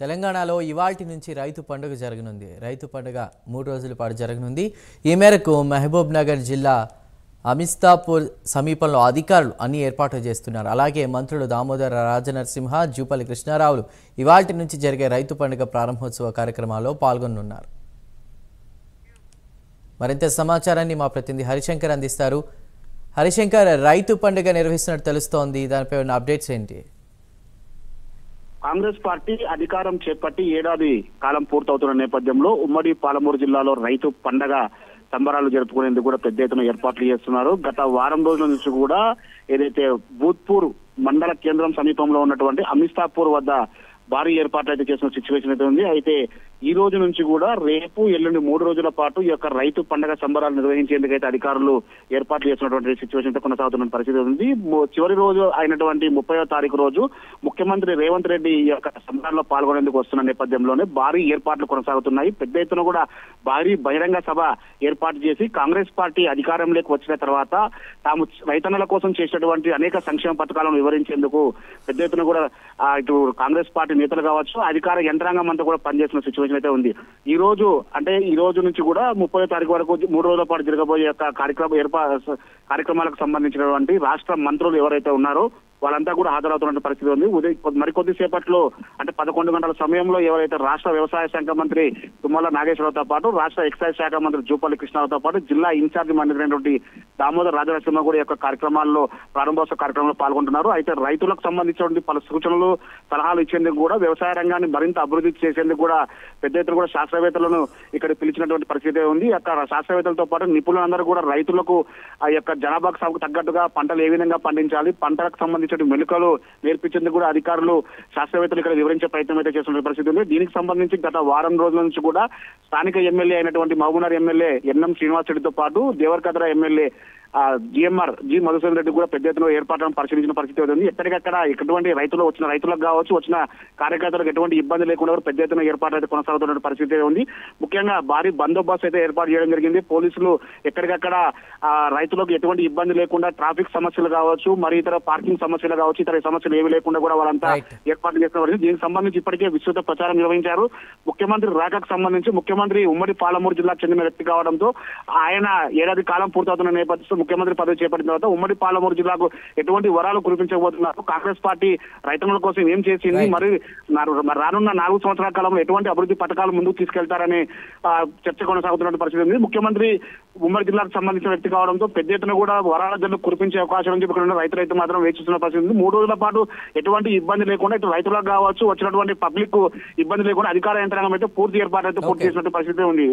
తెలంగాణలో ఇవాల్టి నుంచి రైతు పండుగ జరగనుంది. రైతు పండుగ 3 రోజుల పాటు జరగనుంది. ఈ మేరకు మహబూబ్ నగర్ జిల్లా అమిస్తాపూర్ సమీపంలో అధికారులు అన్ని ఏర్పాట్లు చేస్తున్నారు. అలాగే మంత్రులు దామోదర రాజనరసింహ, జూపల్లి కృష్ణారావులు ఇవాల్టి నుంచి జరిగే రైతు పండుగ ప్రారంభోత్సవ కార్యక్రమాల్లో పాల్గొనున్నారు. మరింత సమాచారాన్ని మా ప్రతినిధి హరిశంకర్ అందిస్తారు. హరిశంకర్, రైతు పండుగ నిర్వహిస్తున్నట్టు తెలుస్తోంది, దానిపై ఉన్న అప్డేట్స్ ఏంటి? కాంగ్రెస్ పార్టీ అధికారం చేపట్టి ఏడాది కాలం పూర్తవుతున్న నేపథ్యంలో ఉమ్మడి పాలమూరు జిల్లాలో రైతు పండగ సంబరాలు జరుపుకునేందుకు కూడా పెద్ద ఎత్తున ఏర్పాట్లు చేస్తున్నారు. గత వారం రోజుల నుంచి కూడా ఏదైతే భూత్పూర్ మండల కేంద్రం సమీపంలో ఉన్నటువంటి అమిస్తాపూర్ వద్ద భారీ ఏర్పాట్లు అయితే చేసిన సిచ్యువేషన్ అయితే ఉంది. అయితే ఈ రోజు నుంచి కూడా రేపు ఎల్లుండి 3 రోజుల పాటు ఈ యొక్క రైతు పండుగ సంబరాలు నిర్వహించేందుకు అయితే అధికారులు ఏర్పాట్లు చేసినటువంటి సిచ్యువేషన్ తో కొనసాగుతున్న పరిస్థితి ఉంది. చివరి రోజు అయినటువంటి 30వ తారీఖు రోజు ముఖ్యమంత్రి రేవంత్ రెడ్డి ఈ యొక్క సంబరాల్లో పాల్గొనేందుకు వస్తున్న నేపథ్యంలోనే భారీ ఏర్పాట్లు కొనసాగుతున్నాయి. పెద్ద ఎత్తున కూడా భారీ బహిరంగ సభ ఏర్పాటు చేసి కాంగ్రెస్ పార్టీ అధికారంలోకి వచ్చిన తర్వాత తాము రైతన్నల కోసం చేసినటువంటి అనేక సంక్షేమ పథకాలను వివరించేందుకు పెద్ద ఎత్తున కూడా ఇటు కాంగ్రెస్ పార్టీ నేతలు కావచ్చు, అధికార యంత్రాంగం అంతా కూడా పనిచేస్తున్న సిచ్యువేషన్ అయితే ఉంది. ఈ రోజు నుంచి కూడా 30వ తారీఖు వరకు 3 రోజుల పాటు జరగబోయే కార్యక్రమాలకు సంబంధించినటువంటి రాష్ట్ర మంత్రులు ఎవరైతే ఉన్నారో వాళ్ళంతా కూడా హాజరవుతున్న పరిస్థితి ఉంది. మరికొద్ది సేపట్లో అంటే 11 గంటల సమయంలో ఎవరైతే రాష్ట్ర వ్యవసాయ శాఖ మంత్రి తుమ్మల నాగేశ్వరరావుతో పాటు రాష్ట్ర ఎక్సైజ్ శాఖ మంత్రి జూపల్లి కృష్ణారావుతో పాటు జిల్లా ఇన్ఛార్జి మంత్రి దామోదర రాజనరసింహ కూడా యొక్క కార్యక్రమాల్లో ప్రారంభోత్సవ కార్యక్రమంలో పాల్గొంటున్నారు. అయితే రైతులకు సంబంధించినటువంటి పలు సూచనలు సలహాలు ఇచ్చేందుకు కూడా వ్యవసాయ రంగాన్ని మరింత అభివృద్ధి చేసేందుకు కూడా పెద్ద ఎత్తున కూడా శాస్త్రవేత్తలను ఇక్కడ పిలిచినటువంటి పరిస్థితి ఉంది. అక్కడ శాస్త్రవేత్తలతో పాటు నిపుణులందరూ కూడా రైతులకు ఆ యొక్క జనాభాకు తగ్గట్టుగా పంటలు ఏ విధంగా పండించాలి, పంటలకు సంబంధించిన మెలుకలు నేర్పించేందుకు కూడా అధికారులు శాస్త్రవేత్తలు ఇక్కడ వివరించే ప్రయత్నం అయితే చేస్తున్న పరిస్థితి ఉంది. దీనికి సంబంధించి గత వారం రోజుల నుంచి కూడా స్థానిక ఎమ్మెల్యే అయినటువంటి మహబూబ్నగర్ ఎమ్మెల్యే ఎన్ఎం శ్రీనివాస్ రెడ్డితో పాటు Devarakadra MLA GMR G Madhusudan Reddy కూడా పెద్ద ఎత్తున ఏర్పాట్లను పరిశీలించిన పరిస్థితి ఉంది. ఎక్కడికక్కడ ఎటువంటి వచ్చిన రైతులకు కావచ్చు, వచ్చిన కార్యకర్తలకు ఎటువంటి ఇబ్బంది లేకుండా పెద్ద ఎత్తున ఏర్పాట్లు అయితే కొనసాగుతున్న పరిస్థితి ఉంది. ముఖ్యంగా భారీ బందోబస్తు అయితే ఏర్పాటు చేయడం జరిగింది. పోలీసులు ఎక్కడికక్కడ రైతులకు ఎటువంటి ఇబ్బంది లేకుండా ట్రాఫిక్ సమస్యలు కావచ్చు, మరి ఇతర పార్కింగ్ సమస్యలు కావచ్చు, ఇతర సమస్యలు ఏవి లేకుండా కూడా వాళ్ళంతా ఏర్పాట్లు చేస్తున్న పరిస్థితి. దీనికి సంబంధించి ఇప్పటికే విస్తృత ప్రచారం నిర్వహించారు. ముఖ్యమంత్రి రాకకు సంబంధించి ముఖ్యమంత్రి ఉమ్మడి పాలమూరు జిల్లాకు చెందిన వ్యక్తి కావడంతో ఆయన ఏడాది కాలం పూర్తవుతున్న నేపథ్యంలో ముఖ్యమంత్రి పదవి చేపట్టిన తర్వాత ఉమ్మడి పాలమూరు జిల్లాకు ఎటువంటి వరాలు కురిపించబోతున్నారు, కాంగ్రెస్ పార్టీ రైతుల కోసం ఏం చేసింది, మరి రానున్న 4 సంవత్సరాల కాలంలో ఎటువంటి అభివృద్ధి పథకాలు ముందుకు తీసుకెళ్తారనే చర్చ కొనసాగుతున్న పరిస్థితి ఉంది. ముఖ్యమంత్రి ఉమ్మడి జిల్లాకు సంబంధించిన వ్యక్తి కావడంతో పెద్ద ఎత్తున కూడా వరాల జల్లు కురిపించే అవకాశం ఉంది. ఇక్కడ రైతులు మాత్రం వేచిస్తున్న పరిస్థితి ఉంది. 3 రోజుల పాటు ఎటువంటి ఇబ్బంది లేకుండా ఇటు రైతులకు కావచ్చు, వచ్చినటువంటి పబ్లిక్ ఇబ్బంది లేకుండా అధికార యంత్రాంగం అయితే పూర్తి ఏర్పాటు అయితే పూర్తి చేసినట్టు పరిస్థితి ఉంది.